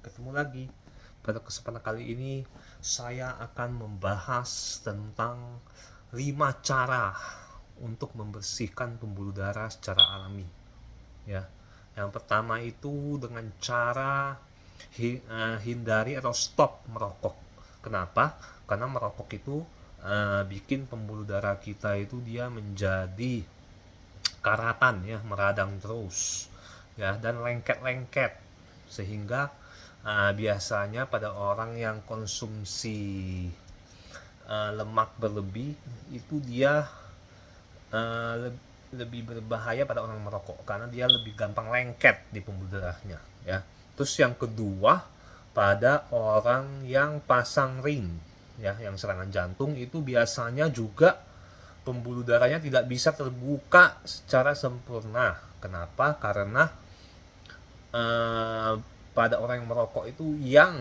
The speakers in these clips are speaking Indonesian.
ketemu lagi. Pada kesempatan kali ini saya akan membahas tentang 5 cara untuk membersihkan pembuluh darah secara alami. Ya. Yang pertama itu dengan cara hindari atau stop merokok. Kenapa? Karena merokok itu bikin pembuluh darah kita itu dia menjadi karatan, ya, meradang terus, ya, dan lengket-lengket, sehingga biasanya pada orang yang konsumsi lemak berlebih itu dia lebih berbahaya pada orang merokok karena dia lebih gampang lengket di pembuluh darahnya, ya. Terus yang kedua, pada orang yang pasang ring, ya, yang serangan jantung itu biasanya juga pembuluh darahnya tidak bisa terbuka secara sempurna. Kenapa? Karena pada orang yang merokok itu yang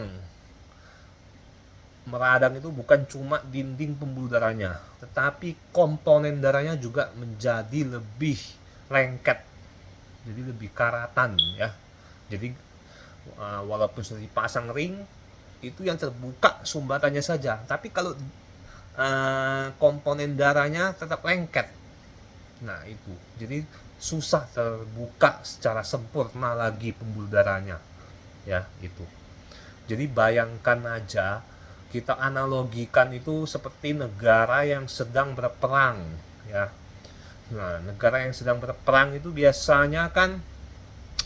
meradang itu bukan cuma dinding pembuluh darahnya, tetapi komponen darahnya juga menjadi lebih lengket, jadi lebih karatan, ya. Jadi walaupun sudah dipasang ring, itu yang terbuka sumbatannya saja, tapi kalau komponen darahnya tetap lengket, nah itu jadi susah terbuka secara sempurna lagi pembuluh darahnya, ya. Itu jadi bayangkan aja, kita analogikan itu seperti negara yang sedang berperang, ya. Nah, negara yang sedang berperang itu biasanya kan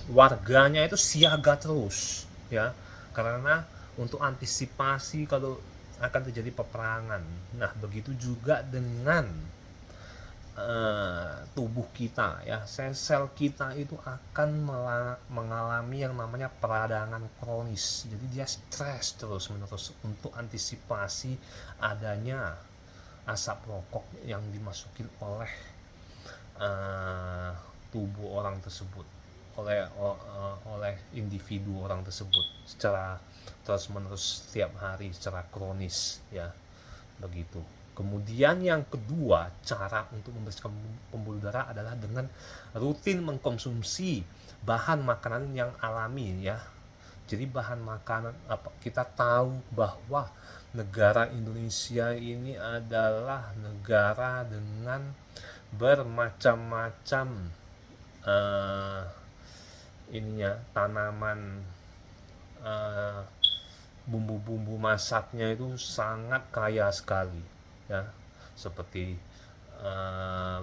warganya itu siaga terus, ya, karena untuk antisipasi kalau akan terjadi peperangan. Nah, begitu juga dengan tubuh kita, ya, sel-sel kita itu akan mengalami yang namanya peradangan kronis. Jadi dia stres terus menerus untuk antisipasi adanya asap rokok yang dimasukin oleh tubuh orang tersebut, oleh individu orang tersebut secara terus menerus setiap hari secara kronis, ya, begitu. Kemudian yang kedua, cara untuk membersihkan pembuluh darah adalah dengan rutin mengkonsumsi bahan makanan yang alami, ya. Jadi bahan makanan apa, kita tahu bahwa negara Indonesia ini adalah negara dengan bermacam-macam tanaman, bumbu-bumbu masaknya itu sangat kaya sekali, ya, seperti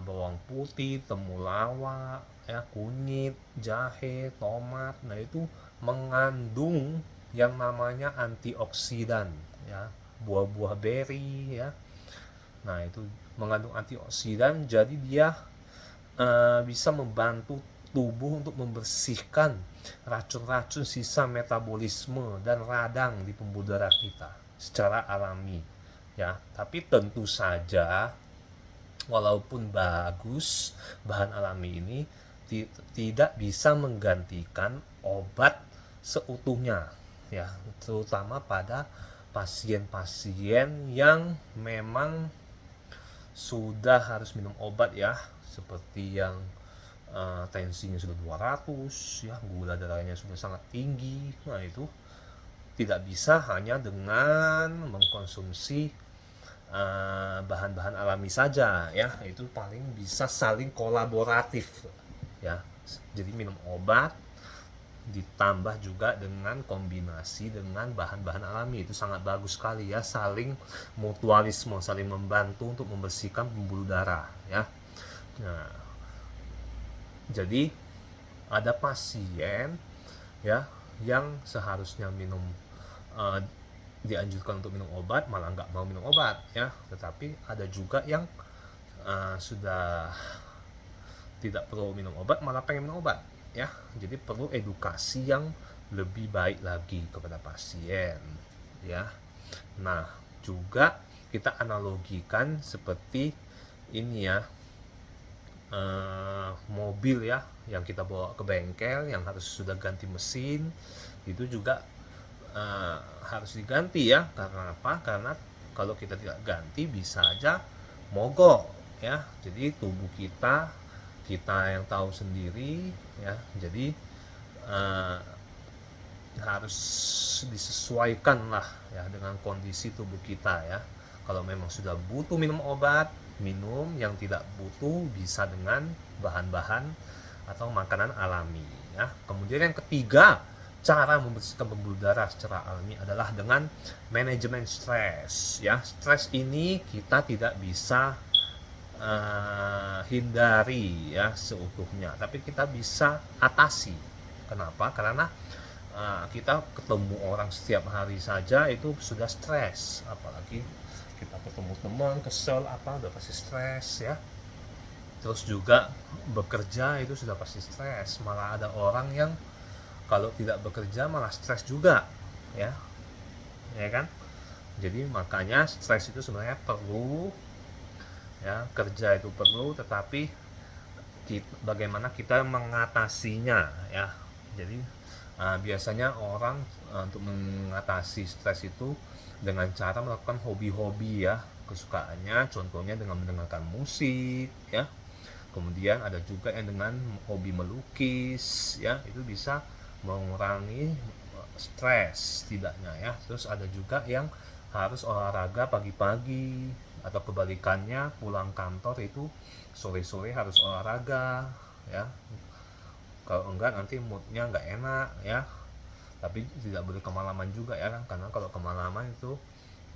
bawang putih, temulawak, ya, kunyit, jahe, tomat. Nah, itu mengandung yang namanya antioksidan, ya, buah-buah beri, ya. Nah, itu mengandung antioksidan, jadi dia bisa membantu tubuh untuk membersihkan racun-racun sisa metabolisme dan radang di pembuluh darah kita secara alami, ya. Tapi tentu saja walaupun bagus bahan alami ini tidak bisa menggantikan obat seutuhnya, ya, terutama pada pasien-pasien yang memang sudah harus minum obat, ya, seperti yang tensinya sudah 200, ya, gula darahnya sudah sangat tinggi. Nah, itu tidak bisa hanya dengan mengkonsumsi bahan-bahan alami saja, ya. Itu paling bisa saling kolaboratif, ya. Jadi minum obat ditambah juga dengan kombinasi dengan bahan-bahan alami itu sangat bagus sekali, ya, saling mutualisme, saling membantu untuk membersihkan pembuluh darah, ya. Nah, jadi ada pasien, ya, yang seharusnya dianjurkan untuk minum obat malah nggak mau minum obat, ya. Tetapi ada juga yang sudah tidak perlu minum obat malah pengen minum obat, ya. Jadi perlu edukasi yang lebih baik lagi kepada pasien, ya. Nah, juga kita analogikan seperti ini, ya, mobil, ya, yang kita bawa ke bengkel yang harus sudah ganti mesin, itu juga harus diganti, ya. Karena apa? Karena kalau kita tidak ganti bisa aja mogok, ya. Jadi tubuh kita yang tahu sendiri, ya. Jadi harus harus disesuaikan lah ya dengan kondisi tubuh kita ya. Kalau memang sudah butuh minum obat, minum. Yang tidak butuh bisa dengan bahan-bahan atau makanan alami ya. Kemudian yang ketiga, cara membersihkan pembuluh darah secara alami adalah dengan manajemen stres ya. Stres ini kita tidak bisa hindari ya seutuhnya, tapi kita bisa atasi. Kenapa? Karena kita ketemu orang setiap hari saja itu sudah stres, apalagi kita ketemu teman kesel udah pasti stres ya. Terus juga bekerja itu sudah pasti stres, malah ada orang yang kalau tidak bekerja malah stres juga ya kan. Jadi makanya stres itu sebenarnya perlu ya, kerja itu perlu, tetapi bagaimana kita mengatasinya ya. Jadi biasanya orang untuk mengatasi stres itu dengan cara melakukan hobi-hobi ya kesukaannya, contohnya dengan mendengarkan musik ya. Kemudian ada juga yang dengan hobi melukis ya, itu bisa mengurangi stres setidaknya ya. Terus ada juga yang harus olahraga pagi-pagi, atau kebalikannya pulang kantor itu sore-sore harus olahraga ya. Kalau enggak nanti moodnya enggak enak ya. Tapi tidak boleh kemalaman juga ya, karena kalau kemalaman itu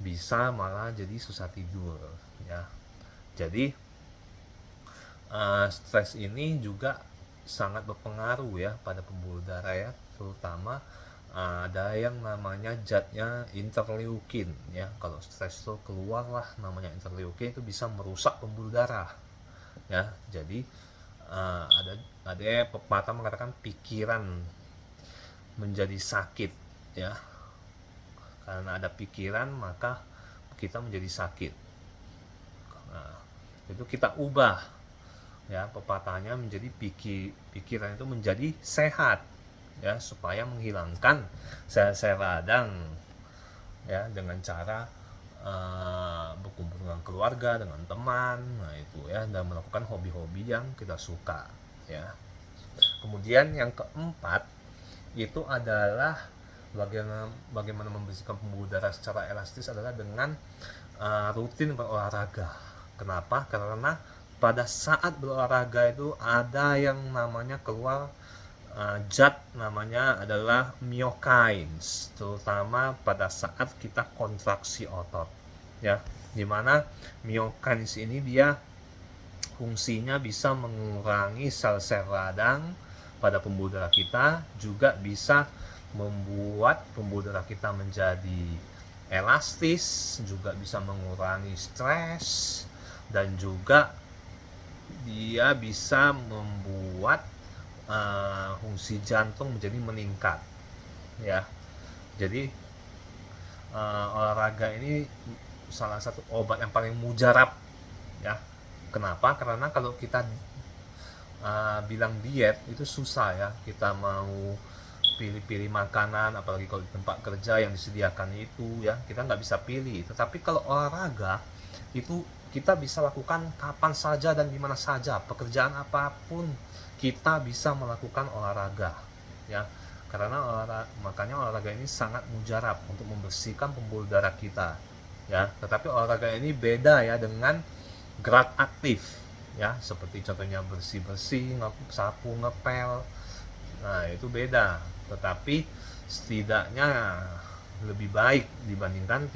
bisa malah jadi susah tidur ya. Jadi stres ini juga sangat berpengaruh ya pada pembuluh darah ya, terutama ada yang namanya zatnya interleukin ya. Kalau stres itu keluarlah namanya interleukin, itu bisa merusak pembuluh darah ya. Jadi ada pepatah mengatakan pikiran menjadi sakit ya. Karena ada pikiran maka kita menjadi sakit. Nah, itu kita ubah ya pepatahnya menjadi pikiran itu menjadi sehat ya, supaya menghilangkan sel-sel radang ya, dengan cara berkumpul dengan keluarga, dengan teman, nah itu ya, dan melakukan hobi-hobi yang kita suka ya. Kemudian yang keempat itu adalah bagaimana membersihkan pembuluh darah secara elastis adalah dengan rutin berolahraga. Kenapa? Karena pada saat berolahraga itu ada yang namanya keluar zat namanya adalah myokines, terutama pada saat kita kontraksi otot ya, dimana myokines ini dia fungsinya bisa mengurangi sel-sel radang pada pembuluh darah kita, juga bisa membuat pembuluh darah kita menjadi elastis, juga bisa mengurangi stres, dan juga dia bisa membuat fungsi jantung menjadi meningkat ya. Jadi olahraga ini salah satu obat yang paling mujarab ya. Kenapa? Karena kalau kita bilang diet itu susah ya, kita mau pilih-pilih makanan, apalagi kalau di tempat kerja yang disediakan itu ya, kita nggak bisa pilih. Tetapi kalau olahraga itu kita bisa lakukan kapan saja dan di mana saja, pekerjaan apapun kita bisa melakukan olahraga ya. Karena makanya olahraga ini sangat mujarab untuk membersihkan pembuluh darah kita ya. Tetapi olahraga ini beda ya dengan gerak aktif ya, seperti contohnya bersih-bersih, sapu, ngepel. Nah, itu beda. Tetapi setidaknya lebih baik dibandingkan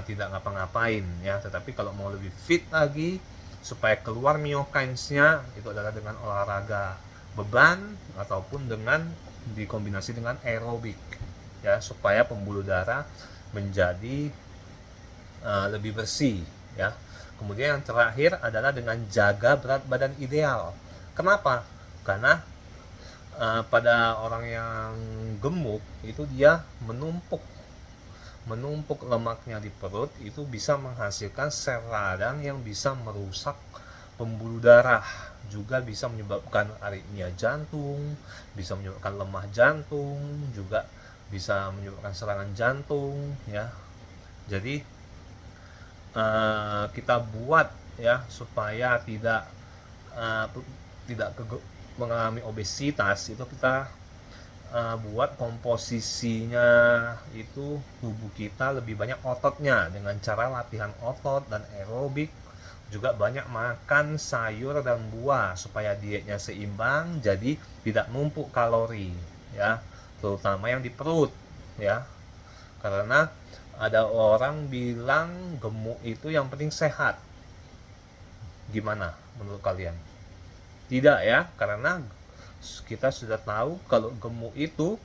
tidak ngapa-ngapain ya. Tetapi kalau mau lebih fit lagi supaya keluar myokines-nya, itu adalah dengan olahraga beban ataupun dengan dikombinasi dengan aerobik ya, supaya pembuluh darah menjadi lebih bersih ya. Kemudian yang terakhir adalah dengan jaga berat badan ideal. Kenapa? Karena pada orang yang gemuk itu dia menumpuk lemaknya di perut, itu bisa menghasilkan sel radang yang bisa merusak pembuluh darah, juga bisa menyebabkan aritmia jantung, bisa menyebabkan lemah jantung, juga bisa menyebabkan serangan jantung ya. Jadi kita buat ya supaya tidak mengalami obesitas, itu kita buat komposisinya itu tubuh kita lebih banyak ototnya dengan cara latihan otot dan aerobik, juga banyak makan sayur dan buah supaya dietnya seimbang, jadi tidak numpuk kalori ya, terutama yang di perut ya. Karena ada orang bilang gemuk itu yang penting sehat. Gimana menurut kalian? Tidak ya, karena kita sudah tahu kalau gemuk itu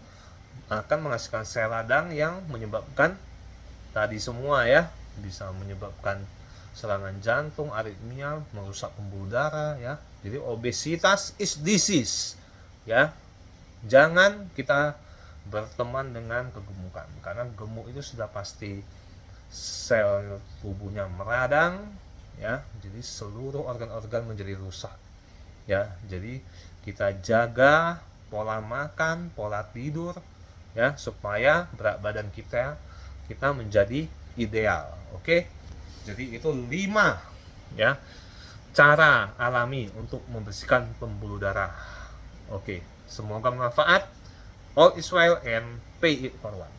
akan menghasilkan sel radang yang menyebabkan tadi semua ya, bisa menyebabkan serangan jantung, aritmia, merusak pembuluh darah ya. Jadi obesitas is disease ya. Jangan kita berteman dengan kegemukan, karena gemuk itu sudah pasti sel tubuhnya meradang ya, jadi seluruh organ-organ menjadi rusak ya. Jadi kita jaga pola makan, pola tidur ya, supaya berat badan kita menjadi ideal. Oke, jadi itu 5 ya cara alami untuk membersihkan pembuluh darah. Oke, semoga bermanfaat. All is well and pay it forward.